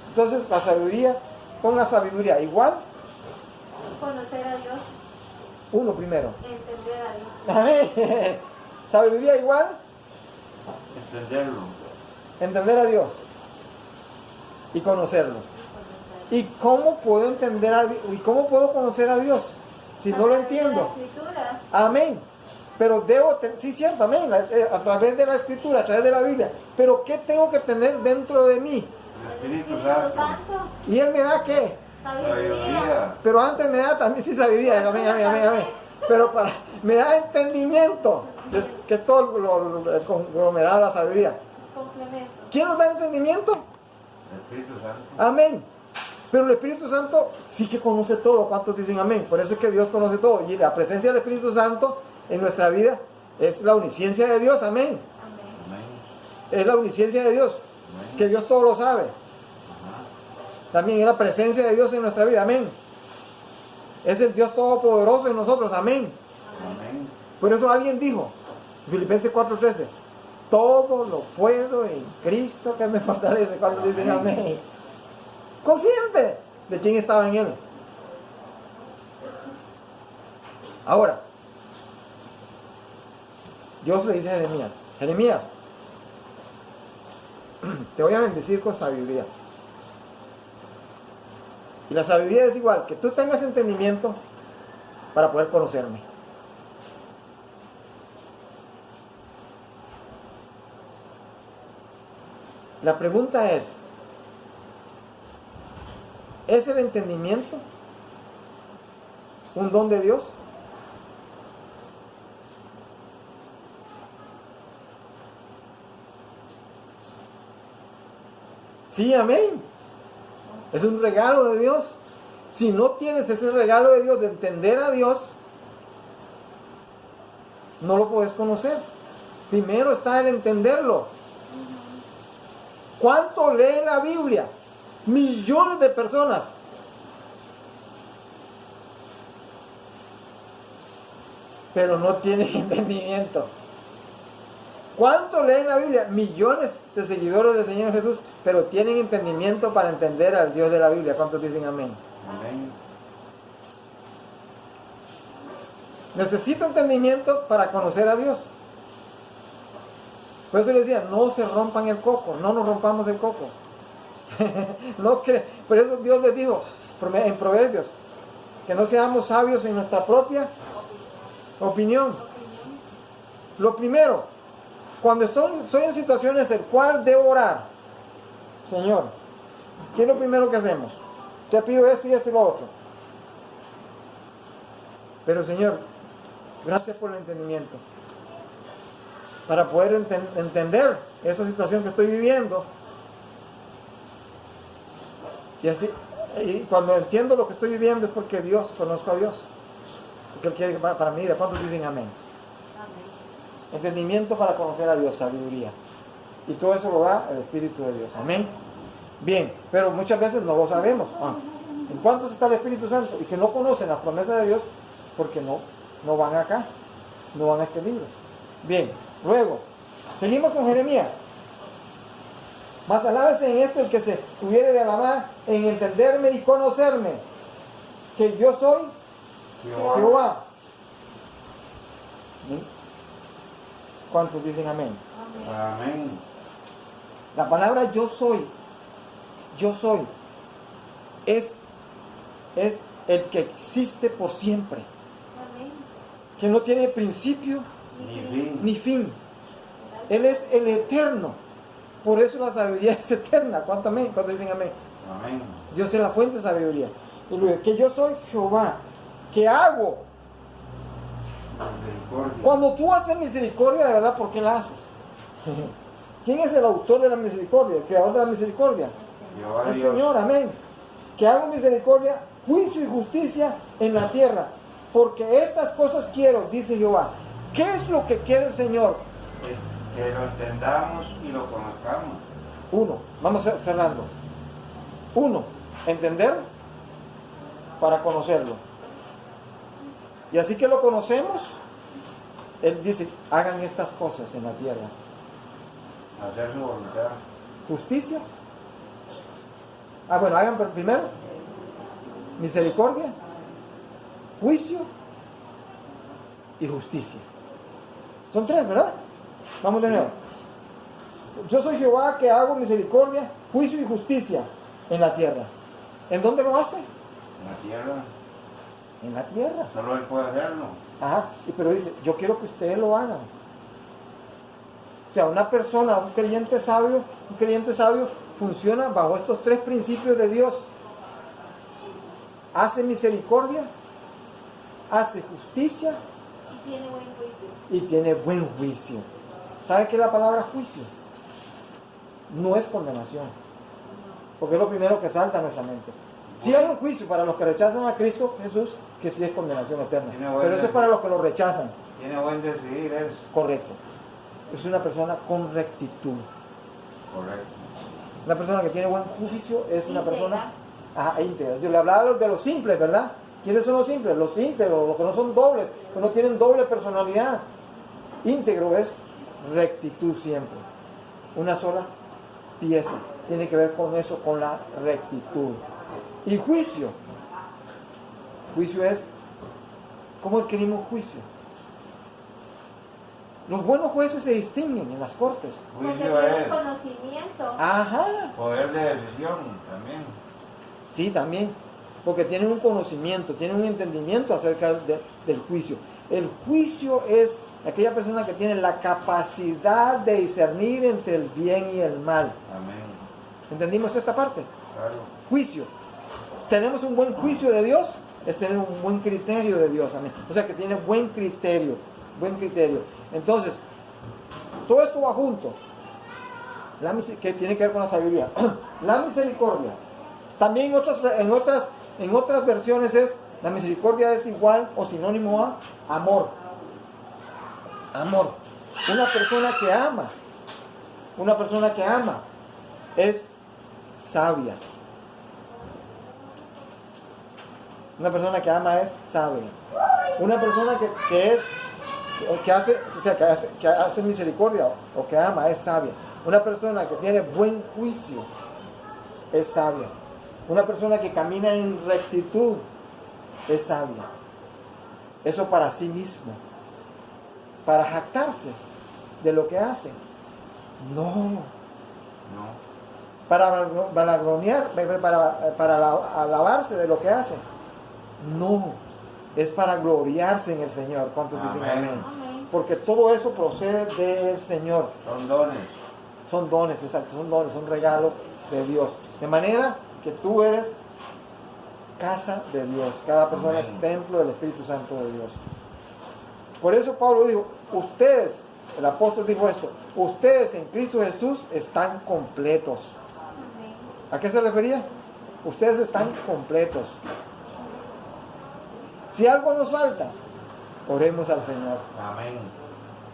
Entonces la sabiduría, con la sabiduría igual, Conocer a Dios, uno primero. entender a Dios. Amén. Sabiduría igual, Entenderlo. entender a Dios y conocerlo. ¿Y cómo puedo entender a Dios? ¿Y cómo puedo conocer a Dios si no lo entiendo? La escritura. Amén. Pero debo, sí, cierto, amén, a través de la escritura, a través de la Biblia. Pero ¿qué tengo que tener dentro de mí? El Espíritu Santo. ¿Y Él me da qué? Sabiduría. Pero antes me da también, sí, sabiduría, amén, amén, amén, amén. Pero me da entendimiento, que es todo el conglomerado de la sabiduría. Complemento. ¿Quién nos da entendimiento? El Espíritu Santo. Amén. Pero el Espíritu Santo sí que conoce todo. ¿Cuántos dicen amén? Por eso es que Dios conoce todo. Y la presencia del Espíritu Santo en nuestra vida es la omnisciencia de Dios. Amén. Amén. Es la omnisciencia de Dios. Amén. Que Dios todo lo sabe. Ajá. También es la presencia de Dios en nuestra vida. Amén. es el Dios Todopoderoso en nosotros, amén. Amén. Por eso alguien dijo, Filipenses 4:13, todo lo puedo en Cristo que me fortalece. Cuando dicen amén, consciente de quién estaba en él. Ahora, Dios le dice a Jeremías, Jeremías, te voy a bendecir con sabiduría. Y la sabiduría es igual, que tú tengas entendimiento para poder conocerme. La pregunta es el entendimiento un don de Dios? Sí, amén. Es un regalo de Dios. Si no tienes ese regalo de Dios, de entender a Dios, no lo puedes conocer. Primero está el entenderlo. ¿Cuánto leen la Biblia? Millones de personas. Pero no tienen entendimiento. ¿Cuánto leen la Biblia? Millones de seguidores del Señor Jesús, pero tienen entendimiento para entender al Dios de la Biblia. ¿Cuántos dicen amén? Amén. Necesito entendimiento para conocer a Dios. Por eso les decía, no se rompan el coco, no nos rompamos el coco. Por eso Dios les dijo en Proverbios, que no seamos sabios en nuestra propia opinión. Lo primero, cuando estoy en situaciones en las cuales debo orar, Señor, ¿qué es lo primero que hacemos? Te pido esto y esto y lo otro. Pero Señor, gracias por el entendimiento. Para poder entender esta situación que estoy viviendo. Y así, y cuando entiendo lo que estoy viviendo es porque Dios, conozco a Dios. Porque Él quiere para mí. ¿De cuántos dicen amén? Entendimiento para conocer a Dios, sabiduría. Y todo eso lo da el Espíritu de Dios. Amén. Bien, pero muchas veces no lo sabemos. ¿En cuántos está el Espíritu Santo? Y que no conocen las promesas de Dios porque no van acá, no van a este libro. Bien, luego, seguimos con Jeremías. Mas alábese en esto el que se hubiere de alabar, en entenderme y conocerme, que yo soy Jehová. ¿Cuántos dicen amén? Amén. La palabra yo soy, es el que existe por siempre, que no tiene principio ni fin. Él es el eterno. Por eso la sabiduría es eterna. ¿Cuántos dicen amén? Amén. Dios es la fuente de sabiduría. Y luego, que yo soy Jehová, que hago. Misericordia. Cuando tú haces misericordia, de verdad, ¿por qué la haces? ¿Quién es el autor de la misericordia? El creador de la misericordia. Jehová El Dios. Señor, amén. Que hago misericordia, juicio y justicia en la tierra. Porque estas cosas quiero, dice Jehová. ¿Qué es lo que quiere el Señor? Que lo entendamos y lo conozcamos. Uno, vamos cerrando. Uno, entender para conocerlo. Y así que lo conocemos, Él dice, hagan estas cosas en la tierra. Hacer su voluntad. Justicia. Bueno, hagan primero misericordia, juicio y justicia. Son tres, ¿verdad? Vamos de nuevo. Yo soy Jehová que hago misericordia, juicio y justicia en la tierra. ¿En dónde lo hace? En la tierra. En la tierra. Solo Él puede hacerlo. Ajá. Pero dice, yo quiero que ustedes lo hagan. O sea, una persona, un creyente sabio funciona bajo estos tres principios de Dios. Hace misericordia, hace justicia Y tiene buen juicio. y tiene buen juicio. ¿Sabe qué es la palabra juicio? No es condenación, porque es lo primero que salta a nuestra mente. Sí hay un juicio para los que rechazan a Cristo Jesús, que sí es condenación eterna, pero eso es para los que lo rechazan. Tiene buen decidir, es Correcto. Es una persona con rectitud. correcto. Una persona que tiene buen juicio es una persona íntegra. Yo le hablaba de los simples, ¿verdad? ¿Quiénes son los simples? Los íntegros, los que no son dobles, que no tienen doble personalidad. Íntegro es rectitud siempre. Una sola pieza. Tiene que ver con eso, con la rectitud. Y juicio. Juicio es, ¿cómo adquirimos juicio? Los buenos jueces se distinguen en las cortes. Porque Juicio tienen es conocimiento. Ajá. poder de decisión también. Sí, también. Porque tienen un conocimiento, tienen un entendimiento acerca del juicio. El juicio es aquella persona que tiene la capacidad de discernir entre el bien y el mal. Amén. ¿Entendimos esta parte? Claro. Juicio. Tenemos un buen juicio de Dios, es tener un buen criterio de Dios. Amén. O sea que tiene buen criterio. Buen criterio. Entonces, todo esto va junto. Que tiene que ver con la sabiduría. La misericordia. También en otras versiones la misericordia es igual o sinónimo a amor. Amor. Una persona que ama es sabia. Una persona que ama es sabia. Una persona que hace misericordia o que ama es sabia. Una persona que tiene buen juicio es sabia. Una persona que camina en rectitud es sabia. Eso para sí mismo. Para jactarse de lo que hace. No. No. Para alabarse de lo que hace. No. Es para gloriarse en el Señor. ¿Cuántos dicen Amén. amén? Amén. Porque todo eso procede del Señor. Son dones. Son dones, exacto, son dones, son regalos de Dios. De manera que tú eres casa de Dios. Cada persona Amén. es templo del Espíritu Santo de Dios. Por eso Pablo dijo, ustedes, el apóstol dijo esto, ustedes en Cristo Jesús están completos. Amén. ¿A qué se refería? Ustedes están completos. Si algo nos falta, oremos al Señor. Amén.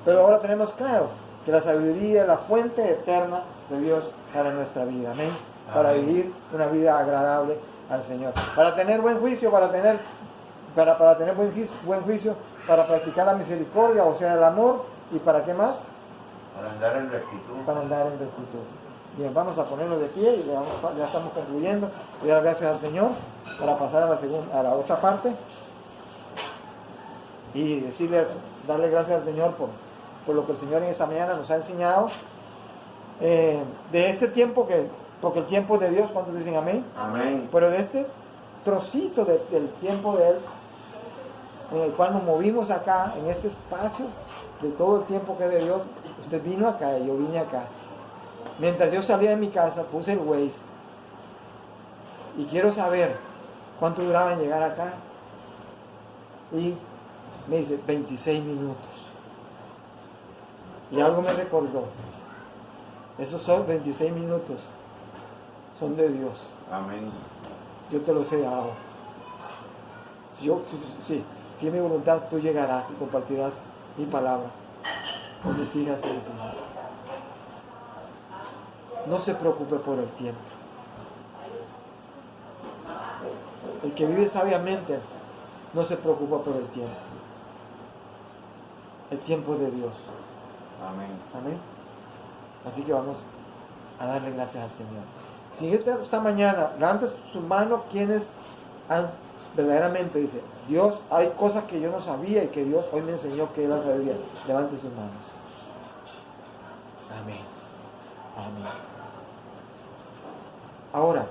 Pero ahora tenemos claro que la sabiduría es la fuente eterna de Dios para nuestra vida. Amén. Para Amén. vivir una vida agradable al Señor. Para tener buen juicio, para tener buen juicio, para practicar la misericordia, o sea, el amor. ¿Y para qué más? Para andar en rectitud. Para andar en rectitud. Bien, vamos a ponernos de pie y ya estamos concluyendo. Voy a dar gracias al Señor para pasar a la otra parte. Y darle gracias al Señor por lo que el Señor en esta mañana nos ha enseñado de este tiempo, porque el tiempo es de Dios. ¿Cuántos dicen amén? Amén. Pero de este trocito del tiempo de Él, en el cual nos movimos acá, en este espacio, de todo el tiempo que es de Dios, usted vino acá y yo vine acá. Mientras yo salía de mi casa, puse el Waze y quiero saber cuánto duraba en llegar acá. Y me dice 26 minutos. Y algo me recordó. Esos son 26 minutos. Son de Dios. Amén. Yo te los he dado. Si es mi voluntad, tú llegarás y compartirás mi palabra con mis hijas y mis hijos. No se preocupe por el tiempo. El que vive sabiamente no se preocupa por el tiempo. El tiempo es de Dios. Amén. Amén. Así que vamos a darle gracias al Señor. Si esta mañana levantas su mano, quienes han verdaderamente dice, Dios, hay cosas que yo no sabía y que Dios hoy me enseñó que Él las sabía. Levante sus manos. Amén. Amén. Ahora,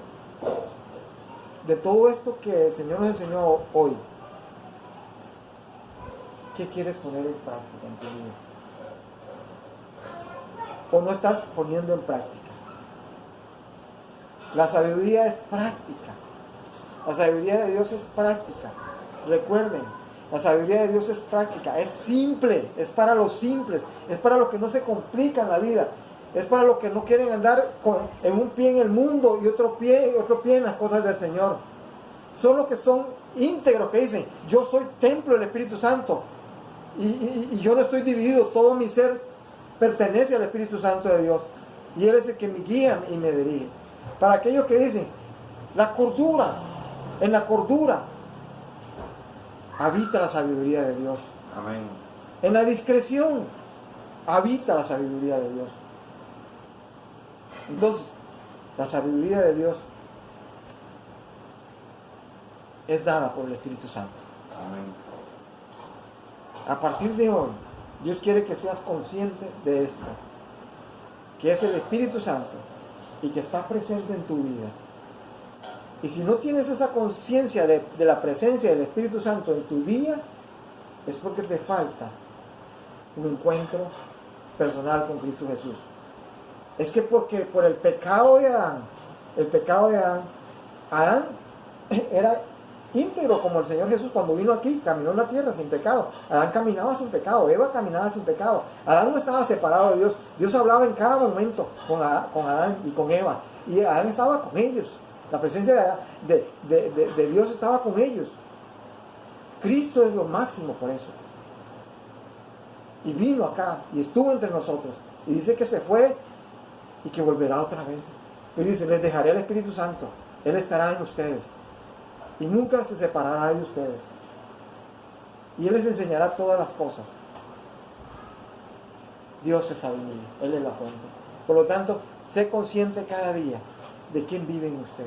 de todo esto que el Señor nos enseñó hoy, ¿qué quieres poner en práctica en tu vida? ¿O no estás poniendo en práctica? La sabiduría es práctica. La sabiduría de Dios es práctica. Recuerden, la sabiduría de Dios es práctica. Es simple, es para los simples, es para los que no se complican la vida. Es para los que no quieren andar en un pie en el mundo y otro pie en las cosas del Señor. Son los que son íntegros, que dicen, yo soy templo del Espíritu Santo. Y yo no estoy dividido, todo mi ser pertenece al Espíritu Santo de Dios. Y Él es el que me guía y me dirige. Para aquellos que dicen, la cordura, en la cordura, habita la sabiduría de Dios. Amén. En la discreción habita la sabiduría de Dios. Entonces, la sabiduría de Dios es dada por el Espíritu Santo. Amén. A partir de hoy, Dios quiere que seas consciente de esto, que es el Espíritu Santo y que está presente en tu vida. Y si no tienes esa conciencia de la presencia del Espíritu Santo en tu día, es porque te falta un encuentro personal con Cristo Jesús. Es que porque por el pecado de Adán era íntegro como el Señor Jesús cuando vino aquí, caminó en la tierra sin pecado. Adán caminaba sin pecado, Eva caminaba sin pecado. Adán no estaba separado de Dios. Dios hablaba en cada momento con Adán y con Eva. Y Adán estaba con ellos. La presencia de Dios estaba con ellos. Cristo es lo máximo por eso. Y vino acá y estuvo entre nosotros. Y dice que se fue y que volverá otra vez. Y dice, les dejaré el Espíritu Santo. Él estará en ustedes. Y nunca se separará de ustedes. Y Él les enseñará todas las cosas. Dios es sabiduría. Él es la fuente. Por lo tanto, sé consciente cada día de quién vive en usted.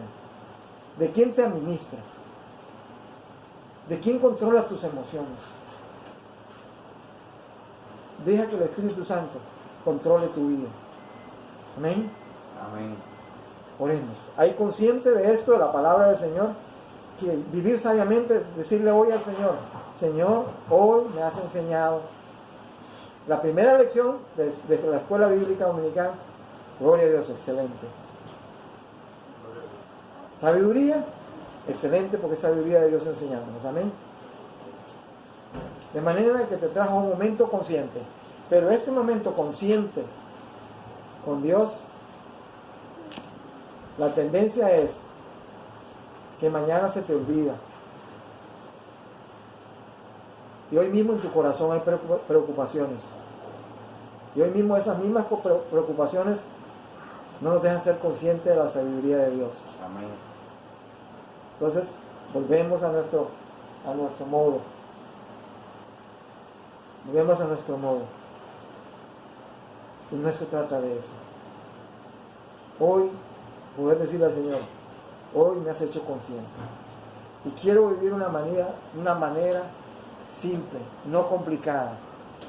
De quién te administra. De quién controla tus emociones. Deja que el Espíritu Santo controle tu vida. Amén. Amén. Oremos. Hay consciente de esto, de la palabra del Señor, que vivir sabiamente, decirle hoy al Señor, Señor, hoy me has enseñado. La primera lección de la escuela bíblica dominical, gloria a Dios, excelente. Sabiduría, excelente, porque es sabiduría de Dios enseñándonos. Amén. De manera que te trajo un momento consciente. Pero este momento consciente con Dios, la tendencia es que mañana se te olvida. Y hoy mismo en tu corazón hay preocupaciones. Y hoy mismo esas mismas preocupaciones no nos dejan ser conscientes de la sabiduría de Dios. Amén. Entonces, volvemos a nuestro modo. Volvemos a nuestro modo. Y no se trata de eso. Hoy, poder decirle al Señor, hoy me has hecho consciente. Y quiero vivir una manera simple, no complicada,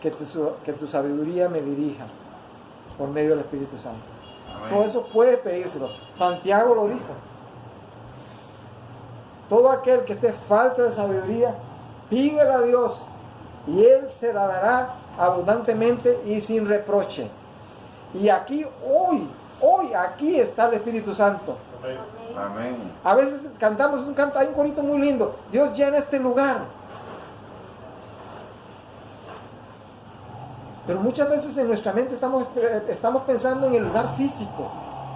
que tu sabiduría me dirija por medio del Espíritu Santo. Amén. Todo eso puede pedírselo. Santiago lo dijo. Todo aquel que esté falto de sabiduría, pídele a Dios y Él se la dará abundantemente y sin reproche. Y aquí, hoy, aquí está el Espíritu Santo. Amén. A veces cantamos hay un corito muy lindo. Dios llena este lugar. Pero muchas veces en nuestra mente estamos pensando en el lugar físico.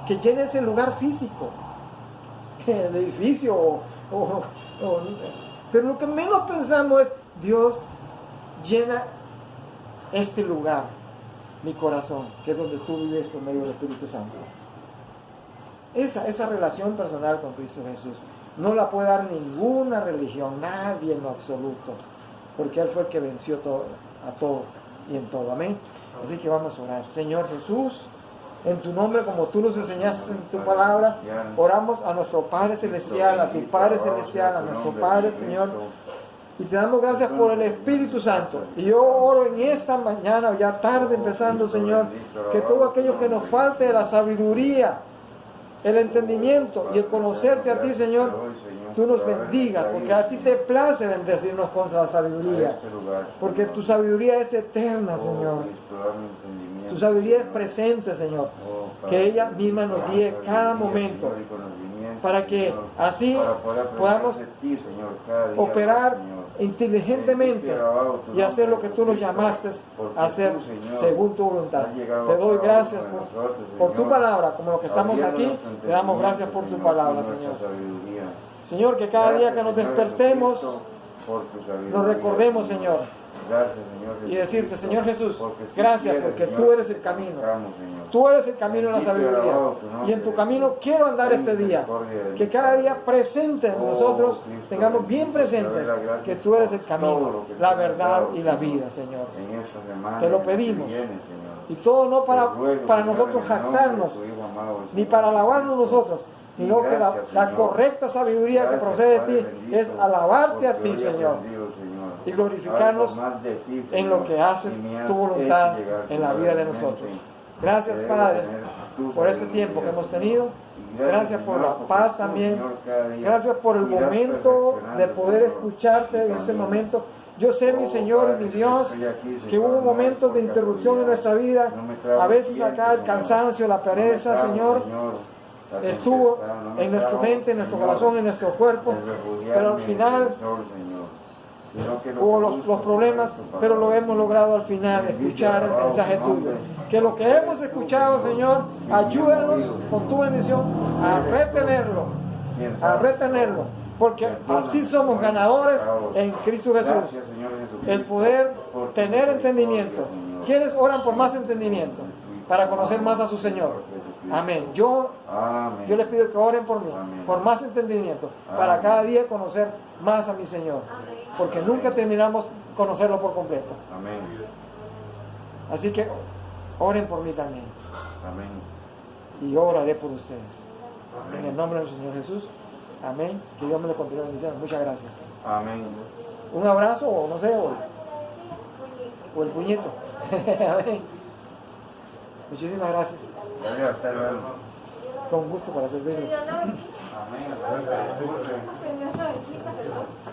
Que llene ese lugar físico. El edificio. Pero lo que menos pensamos es, Dios llena este lugar, mi corazón, que es donde tú vives por medio del Espíritu Santo. Esa relación personal con Cristo Jesús no la puede dar ninguna religión, nadie en lo absoluto, porque Él fue el que venció a todo y en todo. Amén. Así que vamos a orar. Señor Jesús, en tu nombre, como tú nos enseñaste en tu palabra, oramos a nuestro Padre Celestial, a tu Padre Celestial, a nuestro Padre, Señor, y te damos gracias por el Espíritu Santo. Y yo oro en esta mañana, ya tarde empezando, Señor, que todo aquello que nos falte de la sabiduría, el entendimiento y el conocerte a ti, Señor, tú nos bendigas, porque a ti te place bendecirnos con la sabiduría, porque tu sabiduría es eterna, Señor. Tu sabiduría es presente, Señor, que ella misma nos guíe cada momento, para que así podamos operar inteligentemente y hacer lo que tú nos llamaste a hacer según tu voluntad. Te doy gracias por tu palabra, como lo que estamos aquí, te damos gracias por tu palabra, Señor. Señor, que cada día que nos despertemos, nos recordemos, Señor, Gracias, Señor Jesús. Y decirte, Señor Jesús, Porque tú gracias quieres, porque Señor, tú eres el que camino. conozcamos, Señor. Tú eres el camino de la Bendito y sabiduría. alabado tu nombre, Y en tu Señor. camino quiero andar Ten este día. misericordia de Que mí, cada Padre. día presente en Oh, nosotros Cristo tengamos bien bendito, te doy presentes las gracias que tú eres el por camino, todo lo que la tú me has verdad dado, y la Señor, vida, Señor. en esta semana Te lo que pedimos. viene, Señor. Y todo no para, Te ruego, para Señor, nosotros en el nombre de jactarnos, tu Hijo amado, el ni Señor para alabarnos Jesucristo. nosotros, sino que Gracias, la Señor. correcta sabiduría que Gracias, procede de Padre ti bendito, es alabarte a porque ti, hoy he Señor, aprendido, Señor, y glorificarnos algo más de ti, en Señor, lo que haces y me has tu voluntad hecho llegar, en la Señor, vida de realmente nosotros. Gracias, debo Padre, tener tu por este sabiduría, tiempo que hemos Señor. tenido. Y Gracias por Señor, la porque paz tú, también. Señor, cada día Gracias por el irás momento de perfeccionando, poder Señor, escucharte en mi este camino. momento. Yo sé, mi Oh, Señor y Padre, mi Dios, estoy aquí, que Señor, hubo no momentos por de interrupción en casualidad. nuestra vida. No me trago A veces tiempo, acá el Señor. cansancio, la pereza, No me trago, Señor, la estuvo tempestad, no me en nuestra trago, mente, en nuestro Señor, corazón, en nuestro cuerpo. el refugiarme Pero al en final el sol, Señor. Sino que lo hubo que los busco, problemas, Señor, es tu pero lo palabra. hemos logrado al final, Bendito y escuchar el alabado mensaje tu nombre. tuyo. Que lo que hemos escuchado, Señor, ayúdanos con tu bendición a retenerlo, a retenerlo, porque así somos ganadores en Cristo Jesús. Gracias, Señor Jesucristo, El poder por tu tener entendimiento. misericordia, Señor. ¿Quiénes oran por más entendimiento? Para conocer más a su Señor. Amén. Yo Amén. les pido que oren por mí, Amén. por más entendimiento, para Amén. cada día conocer más a mi Señor. Porque nunca terminamos conocerlo por completo. Amén. Así que oren por mí también. Amén. Y yo oraré por ustedes. En Amén. el nombre de nuestro Señor Jesús. Amén. Que Dios me lo continúe bendiciendo. Muchas gracias. Amén. Un abrazo o no sé, o el puñito. Amén. Muchísimas gracias. Gracias, hasta luego. Con gusto para servirles. Señor, la bendiga. Amén. Señor, la bendiga.